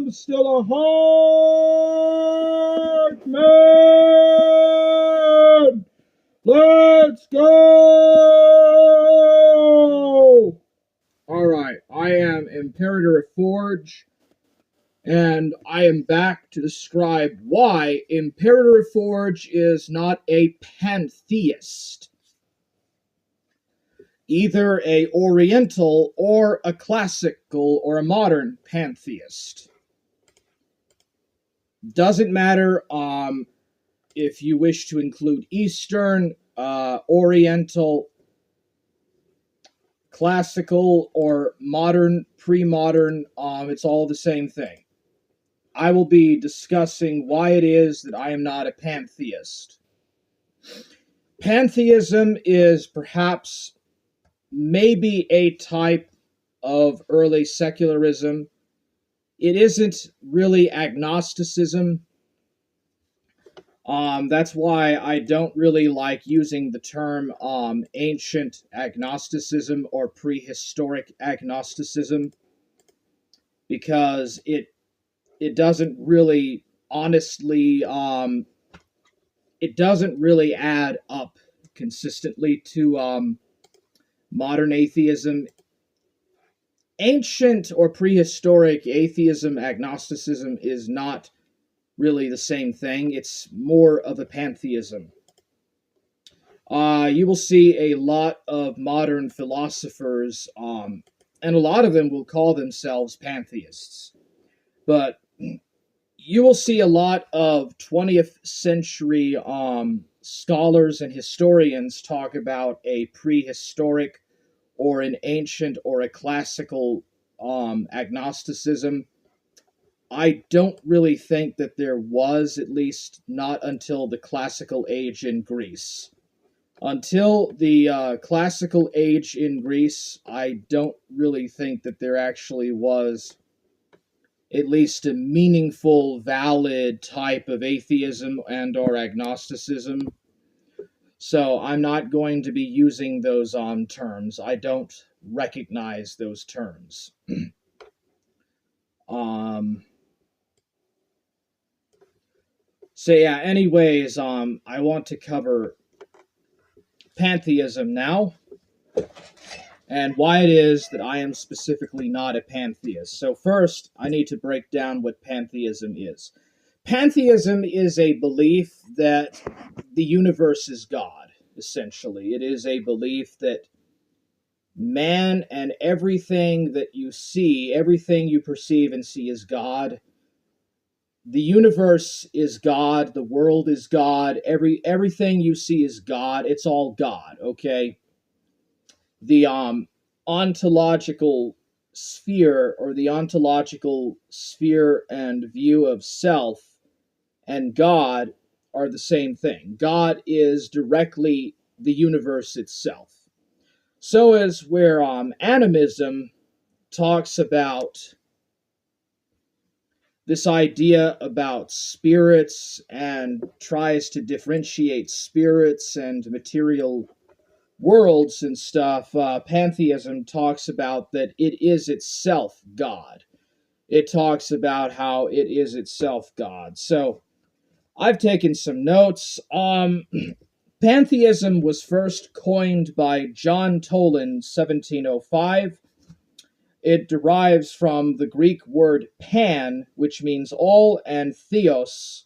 am still a hard man. Let's go! Alright, I am ImperatorOfForge, and I am back to describe why ImperatorOfForge is not a pantheist. Either a Oriental or a classical or a modern pantheist. Doesn't matter if you wish to include Eastern, Oriental, classical, or modern, pre-modern, it's all the same thing. I will be discussing why it is that I am not a pantheist. Pantheism is perhaps maybe a type of early secularism. It isn't really agnosticism. That's why I don't really like using the term ancient agnosticism or prehistoric agnosticism, because it doesn't really honestly it doesn't really add up consistently to modern atheism. Ancient or prehistoric atheism, agnosticism, is not really the same thing. It's more of a pantheism. You will see a lot of modern philosophers, and a lot of them will call themselves pantheists. But you will see a lot of 20th century scholars and historians talk about a prehistoric or an ancient or a classical agnosticism. I don't really think that there was, at least not until the classical age in Greece. Until the classical age in Greece, I don't really think that there actually was at least a meaningful, valid type of atheism and or agnosticism. So I'm not going to be using those terms. I don't recognize those terms. So yeah, anyways, I want to cover pantheism now, and why it is that I am specifically not a pantheist. So first, I need to break down what pantheism is. Pantheism is a belief that the universe is God, essentially. It is a belief that man and everything that you see, everything you perceive and see is God. The universe is God, the world is God, everything you see is God, it's all God, okay? The ontological sphere, or the ontological sphere and view of self and God are the same thing. God is directly the universe itself. So is where animism talks about this idea about spirits and tries to differentiate spirits and material worlds and stuff. Pantheism talks about that it is itself God. It talks about how it is itself God. So I've taken some notes. Pantheism was first coined by John Toland, 1705. It derives from the Greek word pan, which means all, and theos,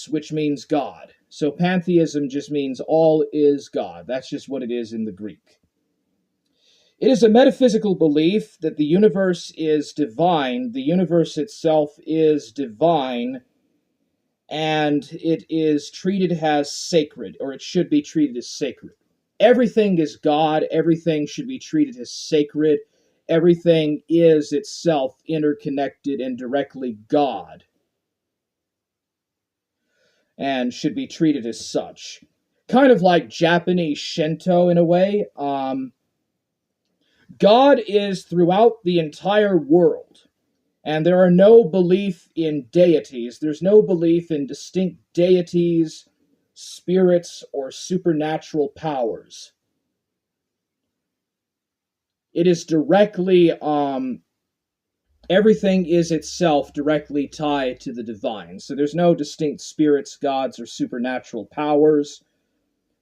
which means God. So pantheism just means all is God. That's just what it is in the Greek. It is a metaphysical belief that the universe is divine, the universe itself is divine, and it is treated as sacred, or it should be treated as sacred. Everything is God, everything should be treated as sacred, everything is itself interconnected and directly God, and should be treated as such. Kind of like Japanese Shinto in a way. God is throughout the entire world, and there are no belief in deities. There's no belief in distinct deities, spirits, or supernatural powers. It is directly Everything is itself directly tied to the divine. So there's no distinct spirits, gods, or supernatural powers.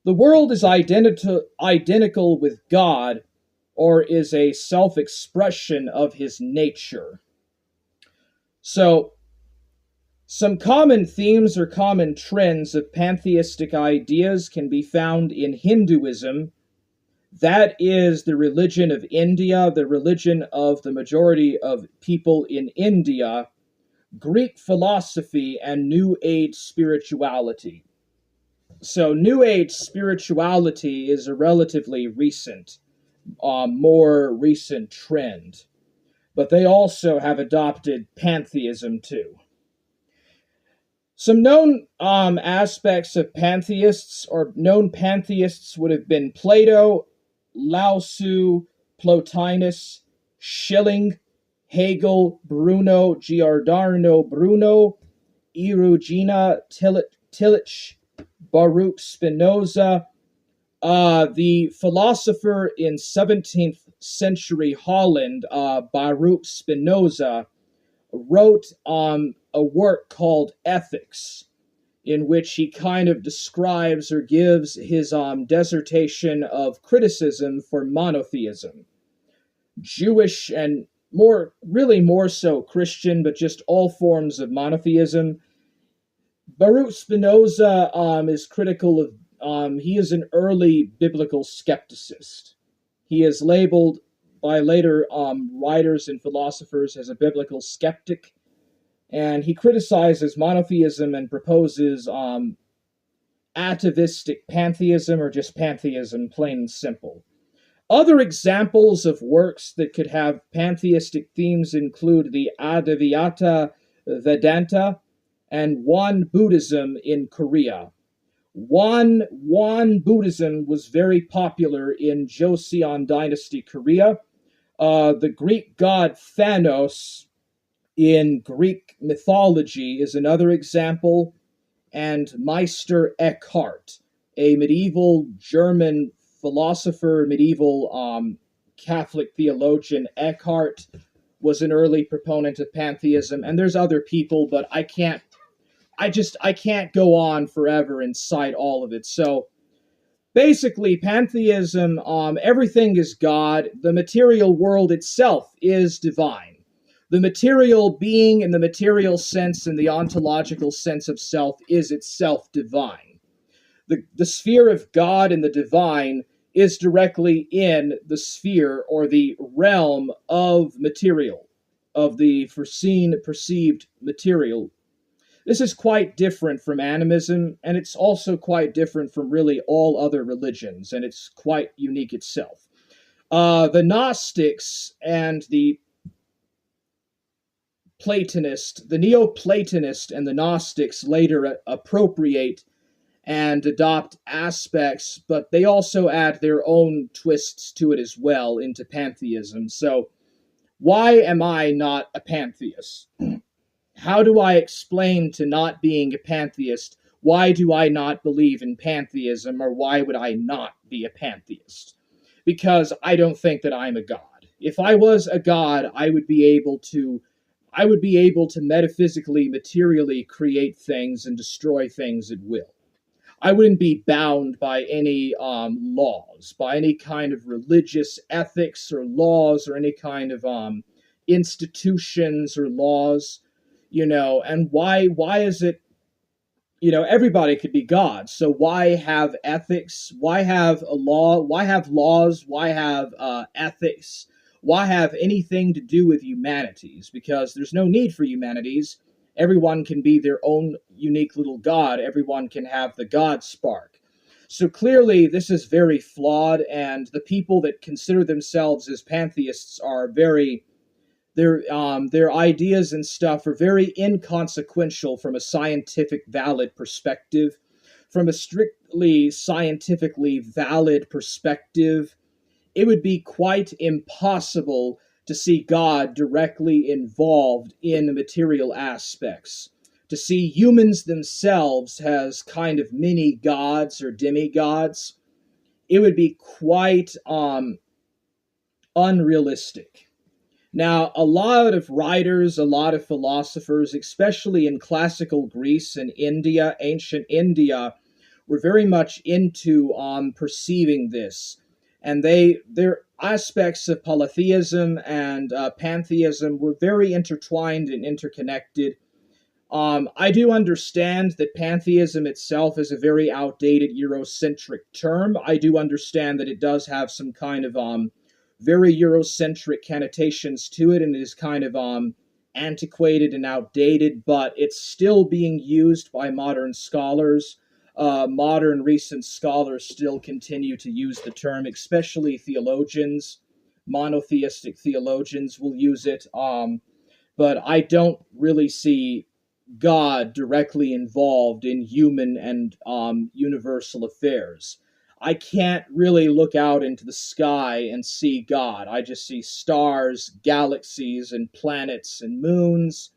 The world is identical with God, or is a self expression of his nature. So, some common themes or common trends of pantheistic ideas can be found in Hinduism. That is the religion of India, the religion of the majority of people in India, Greek philosophy, and New Age spirituality. So, New Age spirituality is a relatively recent, more recent trend, but they also have adopted pantheism too. Some known aspects of pantheists, or known pantheists, would have been Plato, Lao Tzu, Plotinus, Schilling, Hegel, Bruno, Giordano Bruno, Erugena, Tillich, Baruch Spinoza. The philosopher in 17th century Holland, Baruch Spinoza, wrote a work called Ethics, in which he kind of describes or gives his dissertation of criticism for monotheism. Jewish and really more so Christian, but just all forms of monotheism. Baruch Spinoza is critical of, he is an early biblical skepticist. He is labeled by later writers and philosophers as a biblical skeptic, and he criticizes monotheism and proposes atavistic pantheism, or just pantheism, plain and simple. Other examples of works that could have pantheistic themes include the Advaita Vedanta and Won Buddhism in Korea. Won Buddhism was very popular in Joseon Dynasty Korea. The Greek god Thanos in Greek mythology is another example, and Meister Eckhart, a medieval German philosopher, medieval Catholic theologian. Eckhart was an early proponent of pantheism, and there's other people, but I can't go on forever and cite all of it. So basically, pantheism, everything is God. The material world itself is divine. The material being in the material sense and the ontological sense of self is itself divine. The sphere of God and the divine is directly in the sphere or the realm of material, of the foreseen, perceived material. This is quite different from animism, and it's also quite different from really all other religions, and it's quite unique itself. The Gnostics and the Neoplatonist and the Gnostics later appropriate and adopt aspects, but they also add their own twists to it as well into pantheism. So, why am I not a pantheist? How do I explain to not being a pantheist? Why do I not believe in pantheism, or why would I not be a pantheist? Because I don't think that I'm a god. If I was a god, I would be able to metaphysically, materially create things and destroy things at will. I wouldn't be bound by any laws, by any kind of religious ethics or laws, or any kind of institutions or laws. And why is it, everybody could be God, so why have ethics? Why have a law? Why have laws? Why have ethics? Why have anything to do with humanities? Because there's no need for humanities. Everyone can be their own unique little god. Everyone can have the God spark. So clearly this is very flawed, and the people that consider themselves as pantheists are their ideas and stuff are very inconsequential from a scientific valid perspective. From a strictly scientifically valid perspective, it would be quite impossible to see God directly involved in the material aspects. To see humans themselves as kind of mini gods or demigods, it would be quite unrealistic. Now, a lot of writers, a lot of philosophers, especially in classical Greece and India, ancient India, were very much into perceiving this, and their aspects of polytheism and pantheism were very intertwined and interconnected. I do understand that pantheism itself is a very outdated Eurocentric term. I do understand that it does have some kind of very Eurocentric connotations to it, and it is kind of antiquated and outdated, but it's still being used by modern scholars. Modern recent scholars still continue to use the term, especially theologians. Monotheistic theologians will use it. But I don't really see God directly involved in human and universal affairs. I can't really look out into the sky and see God. I just see stars, galaxies, and planets, and moons,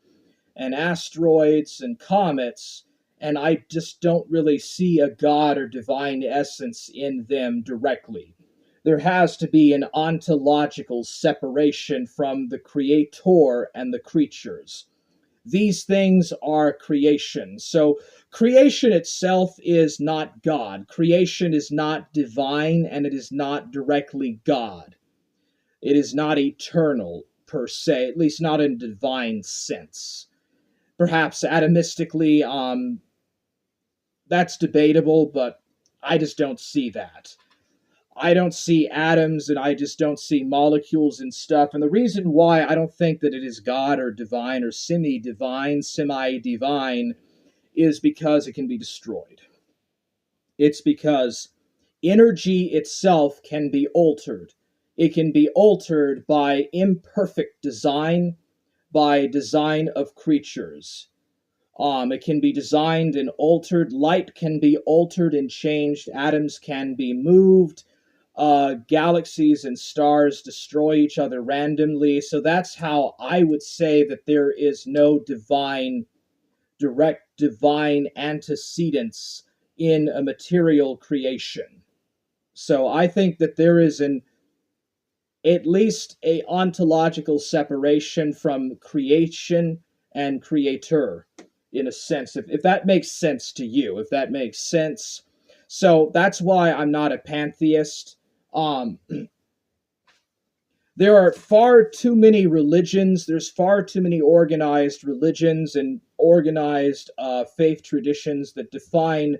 and asteroids, and comets, and I just don't really see a God or divine essence in them directly. There has to be an ontological separation from the creator and the creatures. These things are creation. So creation itself is not God. Creation is not divine, and it is not directly God. It is not eternal per se, at least not in a divine sense. Perhaps atomistically, that's debatable, but I just don't see that. I don't see atoms, and I just don't see molecules and stuff. And the reason why I don't think that it is God or divine or semi divine, is because it can be destroyed. It's because energy itself can be altered. It can be altered by imperfect design, by design of creatures. It can be designed and altered. Light can be altered and changed. Atoms can be moved. Galaxies and stars destroy each other randomly. So that's how I would say that there is no direct divine antecedents in a material creation. So I think that there is at least a ontological separation from creation and creator, in a sense, if that makes sense to you, if that makes sense. So that's why I'm not a pantheist. Um, there are far too many religions. There's far too many organized religions and organized faith traditions that define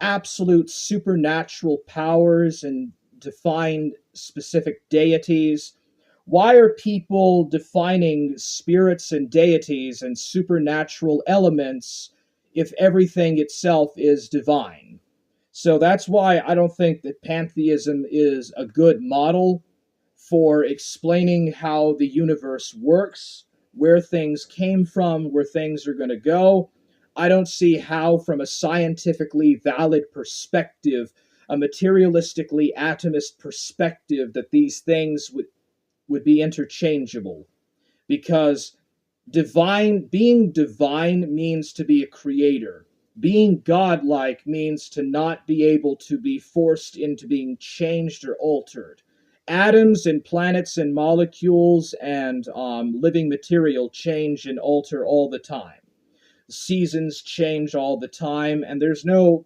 absolute supernatural powers and define specific deities. Why are people defining spirits and deities and supernatural elements if everything itself is divine? So that's why I don't think that pantheism is a good model for explaining how the universe works, where things came from, where things are going to go. I don't see how, from a scientifically valid perspective, a materialistically atomist perspective, that these things would be interchangeable. Because being divine means to be a creator. Being godlike means to not be able to be forced into being changed or altered. Atoms and planets and molecules and living material change and alter all the time. Seasons change all the time, and there's no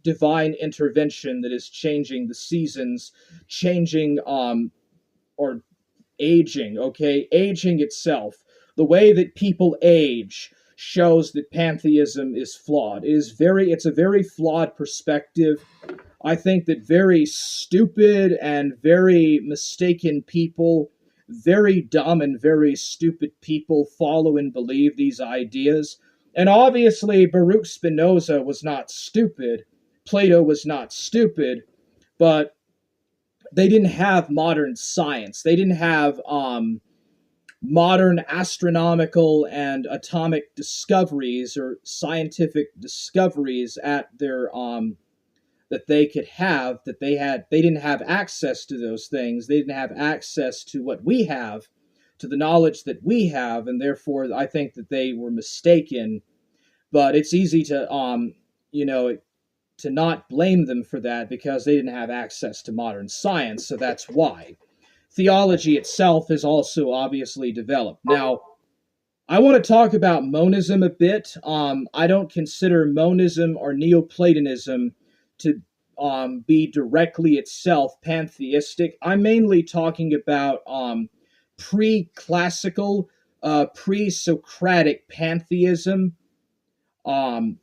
divine intervention that is changing the seasons, changing or aging, okay? Aging itself, the way that people age, shows that pantheism is flawed. It's a very flawed perspective. I think that very stupid and very mistaken people, very dumb and very stupid people, follow and believe these ideas. And obviously, Baruch Spinoza was not stupid. Plato was not stupid, but they didn't have modern science. They didn't have modern astronomical and atomic discoveries or scientific discoveries at their that they could have, they didn't have access to those things. They didn't have access to what we have, to the knowledge that we have, and therefore I think that they were mistaken. But it's easy to you know to not blame them for that, because they didn't have access to modern science, so that's why. theology itself has also obviously developed. Now, I want to talk about monism a bit. I don't consider monism or Neoplatonism to be directly itself pantheistic. I'm mainly talking about pre-classical, pre-Socratic pantheism. Um,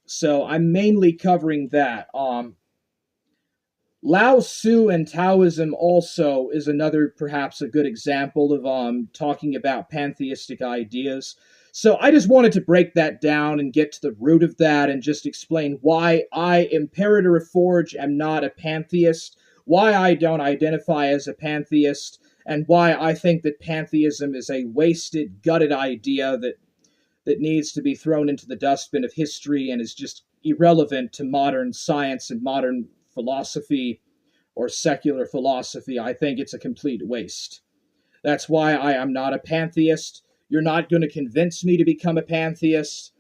so I'm mainly covering that. Lao Tzu and Taoism also is another, perhaps a good example of talking about pantheistic ideas. So I just wanted to break that down and get to the root of that and just explain why I, Imperator of Forge, am not a pantheist, why I don't identify as a pantheist, and why I think that pantheism is a wasted, gutted idea that needs to be thrown into the dustbin of history and is just irrelevant to modern science and modern philosophy or secular philosophy. I think it's a complete waste. That's why I am not a pantheist. You're not going to convince me to become a pantheist.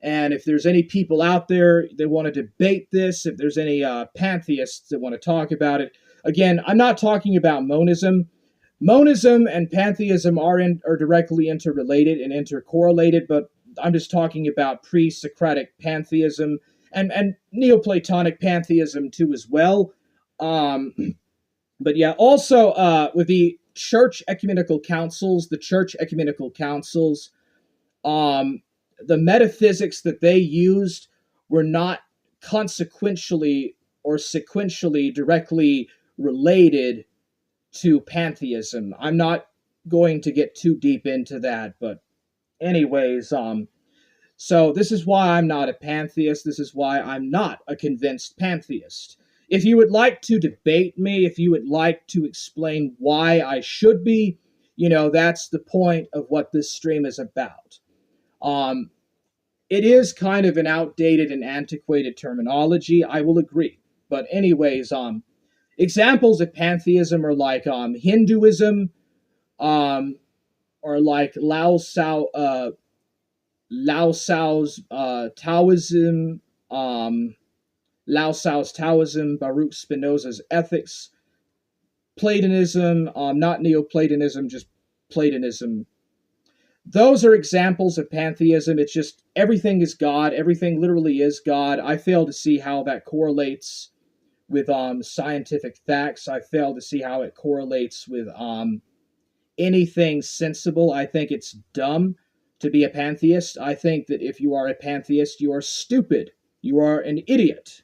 And if there's any people out there that want to debate this, if there's any pantheists that want to talk about it, again, I'm not talking about monism. Monism and pantheism are directly interrelated and intercorrelated, but I'm just talking about pre-Socratic pantheism and Neoplatonic pantheism too as well. Um, but yeah, also with the church ecumenical councils, um, the metaphysics that they used were not consequentially or sequentially directly related to pantheism. I'm not going to get too deep into that, but anyways, so this is why I'm not a pantheist. This is why I'm not a convinced pantheist. If you would like to debate me, if you would like to explain why I should be, that's the point of what this stream is about. Um, it is kind of an outdated and antiquated terminology, I will agree. But anyways, examples of pantheism are like Hinduism, or like Lao Tzu's Taoism, Baruch Spinoza's ethics, Platonism, not Neoplatonism, just Platonism. Those are examples of pantheism. It's just everything is God. Everything literally is God. I fail to see how that correlates with scientific facts. I fail to see how it correlates with anything sensible. I think it's dumb to be a pantheist. I think that if you are a pantheist, you are stupid. You are an idiot.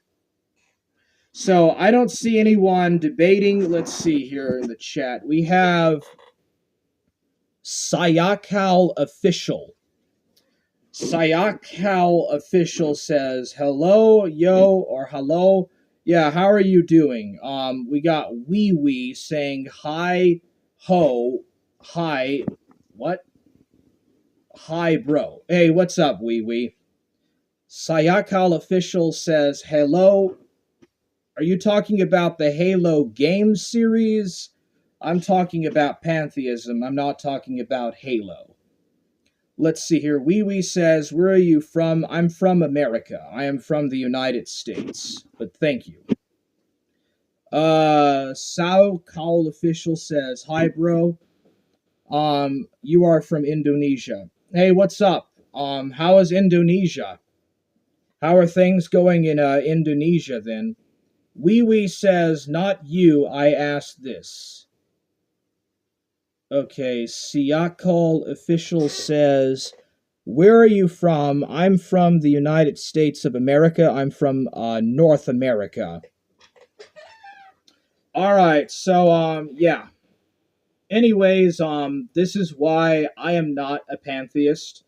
So I don't see anyone debating. Let's see here in the chat. We have Sayakal Official. Sayakal Official says, hello, yo, or hello. Yeah, how are you doing? We got Wee Wee saying hi, ho, hi, what? Hi, bro. Hey, what's up, Wee Wee? Sayakal Official says, hello. Are you talking about the Halo game series? I'm talking about pantheism. I'm not talking about Halo. Let's see here. Wee Wee says, where are you from? I'm from America. I am from the United States. But thank you. Sao Kaul Official says, hi, bro. You are from Indonesia. Hey, what's up? How is Indonesia? How are things going in Indonesia then? Wee Wee says, not you, I asked this. Okay, Siakal Official says, where are you from? I'm from the United States of America. I'm from North America. Alright, so, yeah. Anyways, this is why I am not a pantheist.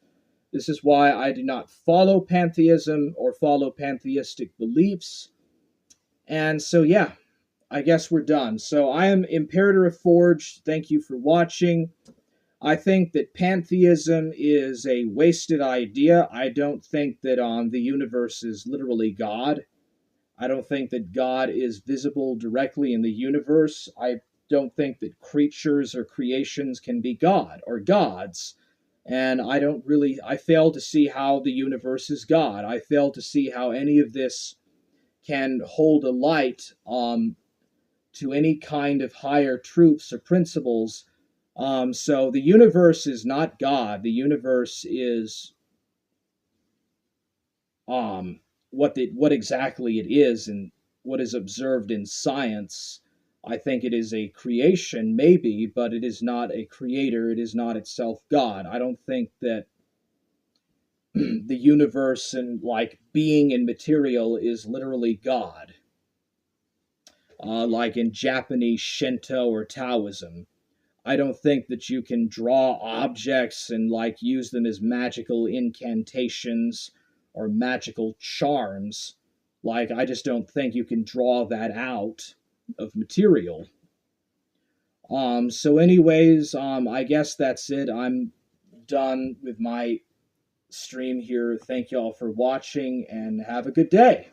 This is why I do not follow pantheism or follow pantheistic beliefs. And so, yeah, I guess we're done. So I am Imperator of Forge. Thank you for watching. I think that pantheism is a wasted idea. I don't think that the universe is literally God. I don't think that God is visible directly in the universe. I don't think that creatures or creations can be God or gods. And I fail to see how the universe is God. I fail to see how any of this can hold a light to any kind of higher truths or principles. So the universe is not God. The universe is what exactly it is and what is observed in science. I think it is a creation, maybe, but it is not a creator. It is not itself God. I don't think that the universe and like being and material is literally God, like in Japanese Shinto or Taoism. I don't think that you can draw objects and like use them as magical incantations or magical charms. Like, I just don't think you can draw that out of material. So anyways, I guess that's it. I'm done with my stream here. Thank y'all for watching and have a good day.